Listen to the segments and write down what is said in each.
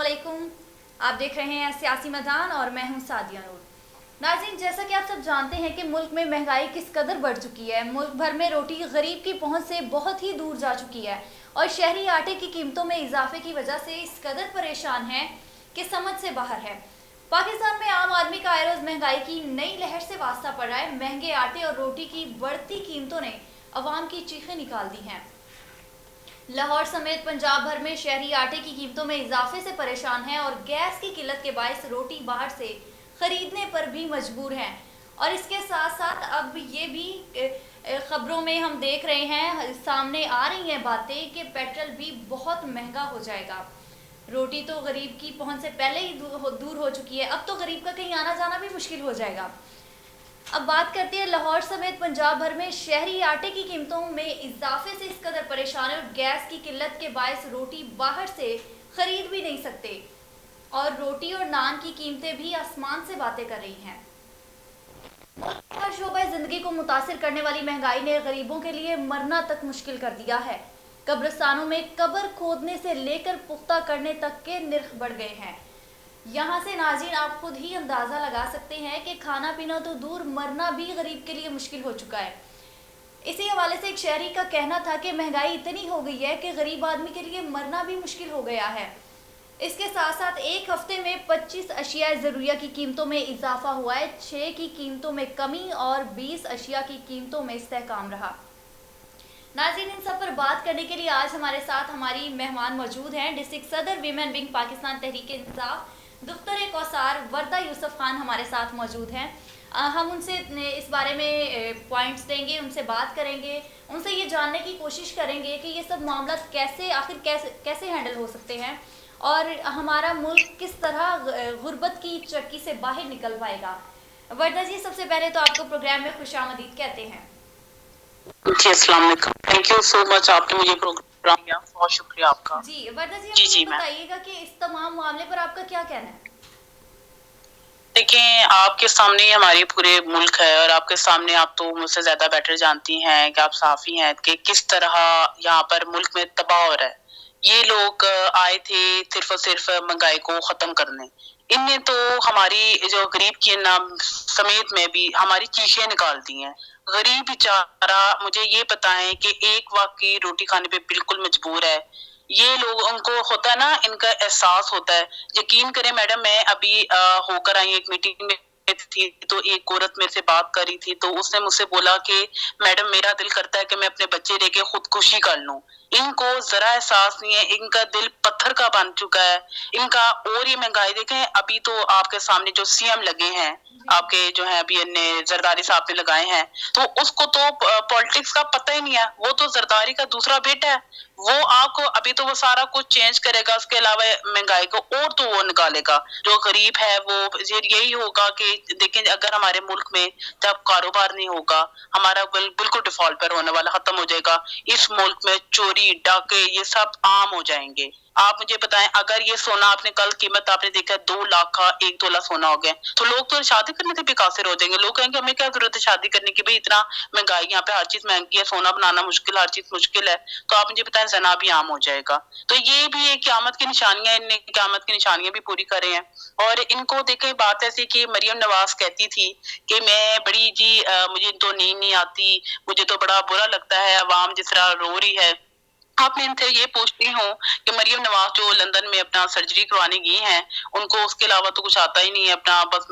अस्सलामुअलैकुम। आप देख रहे हैं सियासी मैदान और मैं हूं सादिया नूर। नाज़रीन, जैसा कि आप सब जानते हैं कि मुल्क में महंगाई किस कदर बढ़ चुकी है। मुल्क भर में रोटी गरीब की पहुंच से बहुत ही दूर जा चुकी है और शहरी आटे की कीमतों में इजाफे की वजह से इस कदर परेशान है कि समझ से बाहर है। पाकिस्तान में आम आदमी का आए रोज महंगाई की नई लहर से वास्ता पड़ा है। महंगे आटे और रोटी की बढ़ती कीमतों ने अवाम की चीखें निकाल दी हैं। लाहौर समेत पंजाब भर में शहरी आटे की कीमतों में इजाफे से परेशान हैं और गैस की किल्लत के बायस रोटी बाहर से खरीदने पर भी मजबूर हैं। और इसके साथ साथ अब ये भी खबरों में हम देख रहे हैं, सामने आ रही हैं बातें कि पेट्रोल भी बहुत महंगा हो जाएगा। रोटी तो गरीब की पहुंच से पहले ही दूर हो चुकी है, अब तो गरीब का कहीं आना जाना भी मुश्किल हो जाएगा। अब बात करते हैं लाहौर समेत पंजाब भर में शहरी आटे की कीमतों में इजाफे से इस कदर परेशान है और गैस की किल्लत के बायस रोटी बाहर से खरीद भी नहीं सकते और रोटी और नान की कीमतें भी आसमान से बातें कर रही हैं। हर शोबा जिंदगी को मुतासिर करने वाली महंगाई ने गरीबों के लिए मरना तक मुश्किल कर दिया है। कब्रिस्तानों में कब्र खोदने से लेकर पुख्ता करने तक के निर्ख बढ़ गए हैं। यहाँ से नाज़रीन आप खुद ही अंदाज़ा लगा सकते हैं कि खाना पीना तो दूर, मरना भी गरीब के लिए मुश्किल हो चुका है। इसी हवाले से एक शहरी का कहना था कि महंगाई इतनी हो गई है कि गरीब आदमी के लिए मरना भी मुश्किल हो गया है। इसके साथ साथ एक हफ्ते में 25 अशिया ज़रूरिया की कीमतों में इजाफा हुआ है, 6 की कीमतों में कमी और 20 अशिया की कीमतों में इस्तेहकाम रहा। नाज़रीन, इन सब पर बात करने के लिए आज हमारे साथ हमारी मेहमान मौजूद हैं। डिस्ट्रिक्ट सदर वीमेन विंग पाकिस्तान तहरीक इंसाफ दुख्तर कौसार वर्दा यूसुफ खान हमारे साथ मौजूद हैं। हम उनसे इस बारे में पॉइंट्स देंगे, उनसे बात करेंगे, उनसे ये जानने की कोशिश करेंगे कि ये सब मामला कैसे हैंडल हो सकते हैं और हमारा मुल्क किस तरह गुर्बत की चक्की से बाहर निकल पाएगा। वर्दा जी, सबसे पहले तो आपको प्रोग्राम में खुशामदीद कहते हैं। जी, अस्सलाम वालेकुम। थैंक यू सो मच, आपने मुझे प्रोग्राम किया, बहुत शुक्रिया आपका। जी वर्दा जी, जी बताइएगा कि इस तमाम मामले पर आपका क्या कहना है। देखें, आपके सामने हमारे पूरे मुल्क है और आपके सामने आप तो मुझसे ज्यादा बेटर जानती हैं कि आप साफी हैं कि किस तरह यहाँ पर मुल्क में तबाह हो रहा है। ये लोग आए थे सिर्फ और सिर्फ महंगाई को खत्म करने। इनने तो हमारी जो गरीब की नाम समेत में भी हमारी चीखें निकाल दी हैं। गरीब बेचारा, मुझे ये पता है कि एक वक्त की रोटी खाने पे बिल्कुल मजबूर है। ये लोग, उनको होता है ना, इनका एहसास होता है। यकीन करें मैडम, मैं अभी होकर आई एक मीटिंग में थी तो एक औरत मेरे से बात कर रही थी तो उसने मुझसे बोला कि मैडम, मेरा दिल करता है कि मैं अपने बच्चे लेके खुदकुशी कर लूं। इनको जरा एहसास नहीं है, इनका दिल पत्थर का बन चुका है इनका। और ये महंगाई देखें, अभी तो आपके सामने जो सीएम लगे हैं, आपके जो है अभी जरदारी साहब ने लगाए हैं, तो उसको तो पॉलिटिक्स का पता ही नहीं है। वो तो जरदारी का दूसरा बेटा है। वो आपको अभी तो वो सारा कुछ चेंज करेगा, उसके अलावा महंगाई को और तो वो निकालेगा। जो गरीब है वो यही होगा कि देखें, अगर हमारे मुल्क में जब कारोबार नहीं होगा, हमारा बिल्कुल डिफॉल्ट पर होने वाला, खत्म हो जाएगा। इस मुल्क में चोरी डाके ये सब आम हो जाएंगे। आप मुझे बताएं, अगर ये सोना आपने कल कीमत आपने देखा 2 लाख का 1 तोला सोना हो गया, तो लोग तो शादी करने से भी कासिर हो जाएंगे। लोग कहेंगे हमें क्या जरूरत है शादी करने की, भाई इतना महंगाई, यहाँ पे हर चीज महंगी है, सोना बनाना मुश्किल, हर चीज मुश्किल है। तो आप मुझे बताएं, जना भी आम हो जाएगा। तो ये भी एक क़यामत की निशानियां, इनने क़यामत की निशानियां भी पूरी करे हैं। और इनको देखे, बात ऐसी कि मरियम नवाज कहती थी कि मैं बड़ी जी मुझे तो नींद नहीं आती, मुझे तो बड़ा बुरा लगता है अवाम जिस तरह रो रही है। आप मैं इनसे ये पूछती हूँ कि मरियम नवाज जो लंदन में अपना सर्जरी करवाने गई हैं, उनको उसके अलावा तो कुछ आता ही नहीं है, अपना बस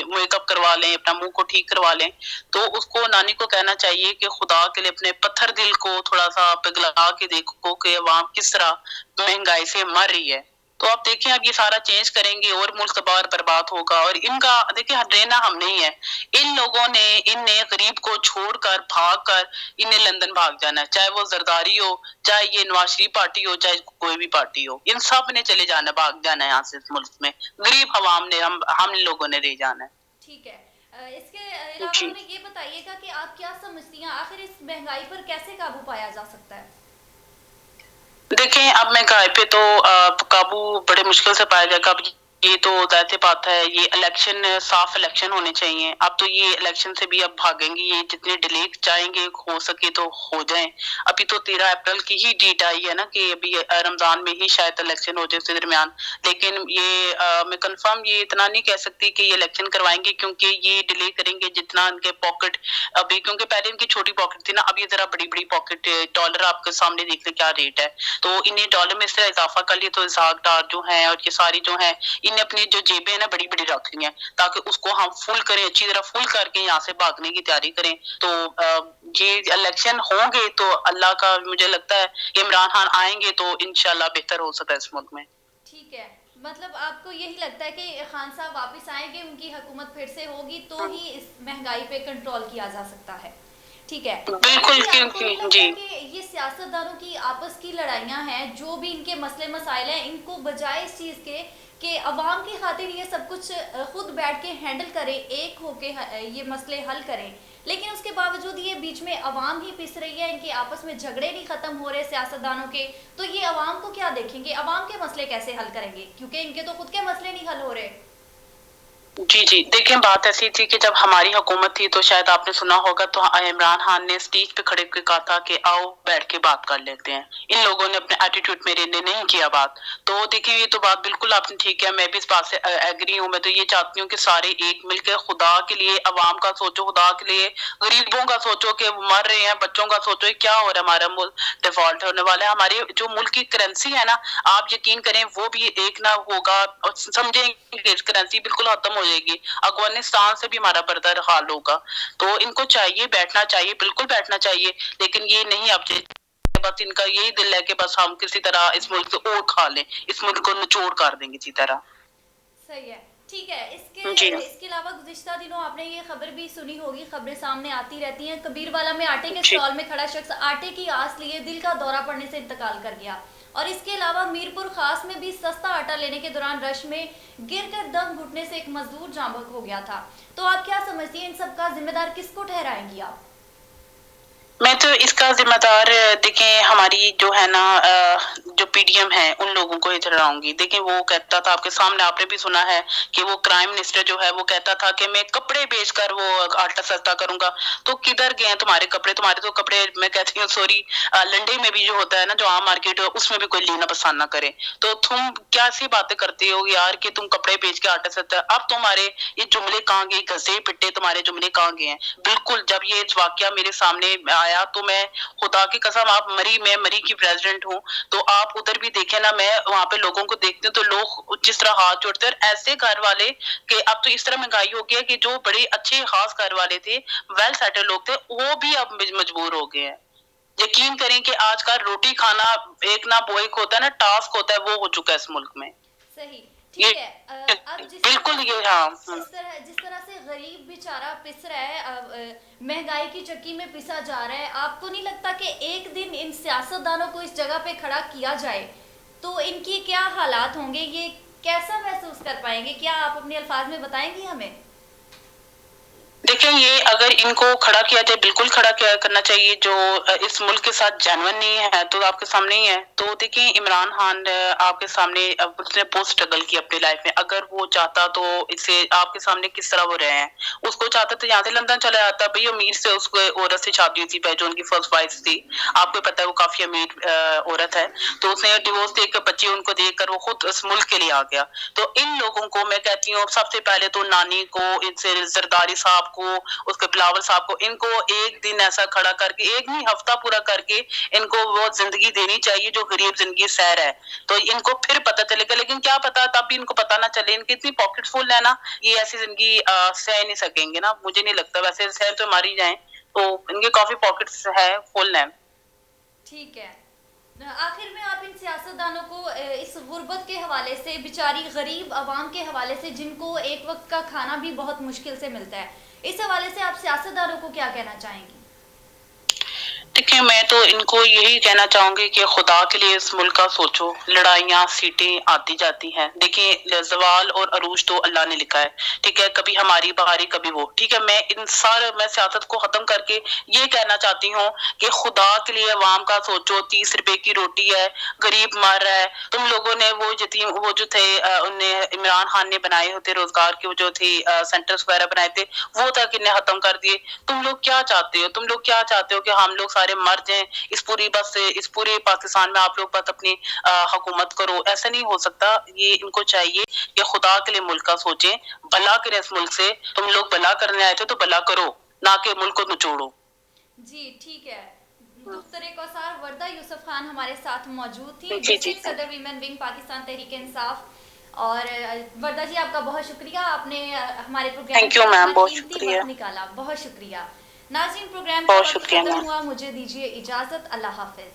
मेकअप करवा लें, अपना मुंह को ठीक करवा लें। तो उसको, नानी को कहना चाहिए कि खुदा के लिए अपने पत्थर दिल को थोड़ा सा पिघला के देखो कि अवाम किस तरह महंगाई से मर रही है। तो आप देखें, अब ये सारा चेंज करेंगे और मुल्क तबाह बर्बाद होगा। और इनका देखिए, रहना हम नहीं है। इन लोगों ने, इनने गरीब को छोड़कर भाग कर इन्हें लंदन भाग जाना है, चाहे वो जरदारी हो, चाहे ये नवाज शरीफ पार्टी हो, चाहे कोई भी पार्टी हो, इन सब ने चले जाना, भाग जाना है यहाँ से। इस मुल्क में गरीब हवाम ने, हम लोगों ने रह जाना है। ठीक है, इसके अलावा हमें ये बताइएगा कि आप क्या समझती हैं, आखिर इस महंगाई पर कैसे काबू पाया जा सकता है। देखें, अब महंगाई पे तो काबू बड़े मुश्किल से पाया जाएगा। अब ये तो ज़ाहिर सी बात है, ये इलेक्शन साफ इलेक्शन होने चाहिए। अब तो ये इलेक्शन से भी अब भागेंगे, ये जितने डिले चाहेंगे हो सके तो हो जाएं। अभी तो 13 अप्रैल की ही डेट आई है ना कि अभी रमजान में ही शायद इलेक्शन हो जाए उसके दरमियान। लेकिन ये मैं कंफर्म ये इतना नहीं कह सकती कि ये इलेक्शन करवाएंगे, क्योंकि ये डिले करेंगे जितना इनके पॉकेट अभी, क्योंकि पहले इनकी छोटी पॉकेट थी ना, अब ये जरा बड़ी बड़ी पॉकेट, डॉलर आपके सामने देख ले क्या रेट है, तो इन्हें डॉलर में से इजाफा कर लिया तो इसहाक डार जो है और ये सारी जो है इन्हें अपनी जो जेबें हैं ना बड़ी बड़ी रख ली हैं, ताकि उसको हम फुल करें, अच्छी तरह फुल करके यहाँ से भागने की तैयारी करें। तो ये इलेक्शन होंगे तो अल्लाह का मुझे लगता है कि इमरान खान आएंगे तो इंशाल्लाह बेहतर हो सकता है इस मुल्क में। ठीक है, मतलब आपको यही लगता है कि खान साहब वापस आएंगे, उनकी हुकूमत फिर से होगी तो ही इस महंगाई पे कंट्रोल किया जा सकता है। ठीक है, बिल्कुल, क्योंकि जी कि ये सियासतदानों की आपस की लड़ाइयाँ हैं, जो भी इनके मसले मसाइल हैं, इनको बजाय इस चीज़ के कि अवाम की खातिर ये सब कुछ खुद बैठ के हैंडल करें, एक होके ये मसले हल करें, लेकिन उसके बावजूद ये बीच में अवाम ही पिस रही है, इनके आपस में झगड़े नहीं खत्म हो रहे सियासतदानों के, तो ये अवाम को क्या देखेंगे, अवाम के मसले कैसे हल करेंगे, क्योंकि इनके तो खुद के मसले नहीं हल हो रहे। जी जी, देखिए बात ऐसी थी कि जब हमारी हुकूमत थी तो शायद आपने सुना होगा, तो इमरान खान ने स्टेज पे खड़े होकर कहा था कि आओ बैठ के बात कर लेते हैं। इन लोगों ने अपने एटीट्यूड मेरे लिए नहीं किया बात। तो देखिए ये तो बात बिल्कुल आपने ठीक है, मैं भी इस बात से एग्री हूँ। मैं तो ये चाहती हूँ कि सारे एक मिलकर खुदा के लिए अवाम का सोचो, खुदा के लिए गरीबों का सोचो कि वो मर रहे हैं, बच्चों का सोचो क्या हो रहा है, हमारा मुल्क डिफॉल्ट होने वाला है। हमारे जो मुल्क की करेंसी है ना, आप यकीन करें वो भी एक ना होगा, समझेंगे करेंसी बिल्कुल खत्म हो जाएगी, अफगानिस्तान से भी हमारा बर्दर हाल होगा। तो इनको चाहिए बैठना चाहिए, बिल्कुल बैठना चाहिए, लेकिन ये नहीं अब बस इनका यही दिल है कि बस हम किसी तरह इस मुल्क से और खा लें, इस मुल्क को निचोड़ कर देंगे किसी तरह। सही है, ठीक है। इसके अलावा गुज़िश्ता दिनों आपने ये खबर भी सुनी होगी, खबरें सामने आती रहती हैं, कबीरवाला में आटे के स्टॉल में खड़ा शख्स आटे की आस लिए दिल का दौरा पड़ने से इंतकाल कर गया। और इसके अलावा मीरपुर खास में भी सस्ता आटा लेने के दौरान रश में गिरकर दम घुटने से एक मजदूर जाँ बहक हो गया था। तो आप क्या समझती हैं, इन सब का जिम्मेदार किसको ठहराएंगी आप? मैं तो इसका जिम्मेदार देखें हमारी जो है ना जो पीडीएम है उन लोगों को ही ठहराऊंगी। देखें वो कहता था, आपके सामने आपने भी सुना है कि वो क्राइम मिनिस्टर जो है वो कहता था कि मैं कपड़े बेचकर वो आटा सस्ता करूंगा। तो किधर गए हैं तुम्हारे कपड़े? तुम्हारे तो कपड़े मैं कहती हूँ सॉरी लंडे में भी जो होता है ना, जो आम मार्केट है उसमें भी कोई लेना पसंद ना करे। तो तुम क्या ऐसी बातें करते हो यार कि तुम कपड़े बेच के आटा सस्ता। अब तुम्हारे ये जुमले कहाँ गए, घसे पिट्टे तुम्हारे जुमले कहाँ गए हैं? बिल्कुल जब ये वाकया मेरे सामने आया तो मैं खुदा की कसम, आप मरी, मैं मरी की प्रेसिडेंट हूँ, तो आप उधर भी देखे ना, मैं वहां पे लोगों को देखती हूँ तो लोग जिस तरह हाथ जोड़ते हैं, ऐसे घर वाले कि अब तो इस तरह महंगाई हो गई है कि जो बड़े अच्छे खास घर वाले थे, वेल सेटल लोग थे, वो भी अब मजबूर हो गए हैं। यकीन करें कि आज का रोटी खाना एक ना वो एक होता है ना टास्क होता है, वो हो चुका है इस मुल्क में। सही, ठीक है। अब बिल्कुल ये हाँ जिस तरह से गरीब बेचारा पिस रहा है, महंगाई की चक्की में पिसा जा रहा है, आपको नहीं लगता कि एक दिन इन सियासतदानों को इस जगह पे खड़ा किया जाए तो इनकी क्या हालात होंगे, ये कैसा महसूस कर पाएंगे? क्या आप अपने अल्फाज में बताएंगी हमें? देखिए ये अगर इनको खड़ा किया जाए, बिल्कुल खड़ा किया करना चाहिए। जो इस मुल्क के साथ जेन्युइन नहीं है तो आपके सामने ही है। तो देखिए इमरान खान आपके सामने, उसने बहुत स्ट्रगल की अपनी लाइफ में। अगर वो चाहता तो इसे आपके सामने किस तरह वो रहे हैं, उसको चाहता तो यहाँ से लंदन चला जाता। भाई अमीर से उसको औरत से शादी हुई थी जो उनकी फर्स्ट वाइफ थी, आपको पता है वो काफी अमीर औरत है। तो उसने डिवोर्स देकर बच्चे उनको देखकर वो खुद इस मुल्क के लिए आ गया। तो इन लोगों को मैं कहती हूँ सबसे पहले तो नानी को, इनसे जरदारी साहब को, उसके बिलावल साहब को, इनको एक दिन ऐसा खड़ा करके, एक नहीं हफ्ता पूरा करके इनको वो जिंदगी देनी चाहिए जो गरीब जिंदगी सैर है। तो इनको फिर पता चलेगा। लेकिन क्या पता तब भी इनको पता ना चले, इनकी इतनी पॉकेट फुल है ना, ये ऐसी जिंदगी सह नहीं सकेंगे ना, मुझे नहीं लगता। वैसे सह तो मारी जाए तो इनके काफी पॉकेट्स है, फुल है। ठीक है, आखिर में आप इन सियासतदानों को इस गुर्बत के हवाले से, बेचारी गरीब आवाम के हवाले से, जिनको एक वक्त का खाना भी बहुत मुश्किल से मिलता है, इस हवाले से आप सियासतदानों को क्या कहना चाहेंगी? دیکھیں میں تو ان کو یہی کہنا چاہوں گی کہ خدا کے لیے اس ملک کا سوچو. لڑائیاں سیٹیں آتی جاتی ہیں. دیکھیں زوال اور عروج تو اللہ نے لکھا ہے, ٹھیک ہے, کبھی ہماری باری کبھی وہ, ٹھیک ہے. میں سیاست کو ختم کر کے یہ کہنا چاہتی ہوں کہ خدا کے لیے عوام کا سوچو. 30 روپے کی روٹی ہے, غریب مر رہا ہے. تم لوگوں نے وہ جو تھے انہیں عمران خان نے بنائے ہوتے روزگار کے جو تھے سینٹرز وغیرہ بنائے تھے, وہ تک انہیں ختم کر دیے. تم لوگ کیا چاہتے ہو؟ تم لوگ کیا چاہتے ہو کہ ہم لوگ سارے مر جائیں اس پورے پاکستان میں آپ لوگ بس اپنی حکومت کرو؟ ایسا نہیں ہو سکتا. یہ ان کو چاہیے کہ خدا کے لیے ملک کا سوچیں, بھلا کریں اس ملک سے. تم لوگ بھلا کرنے آئے تھے تو بھلا کرو, نہ کہ ملک کو نچوڑو. جی ٹھیک ہے. دختر کوثر وردہ یوسف خان ہمارے ساتھ موجود تھی, جی جی ڈسٹرکٹ صدر ویمن ونگ پاکستان تحریک انصاف. اور وردہ جی آپ کا بہت شکریہ, آپ نے ہمارے پروگرام تھینک کے یو لیے میم, اپنا بہت قیمتی شکریہ. وقت نکالا. بہت شکریہ. ناظرین پروگرام کا بہت وقت شکریہ ختم میم. ہوا, مجھے دیجیے اجازت. اللہ حافظ.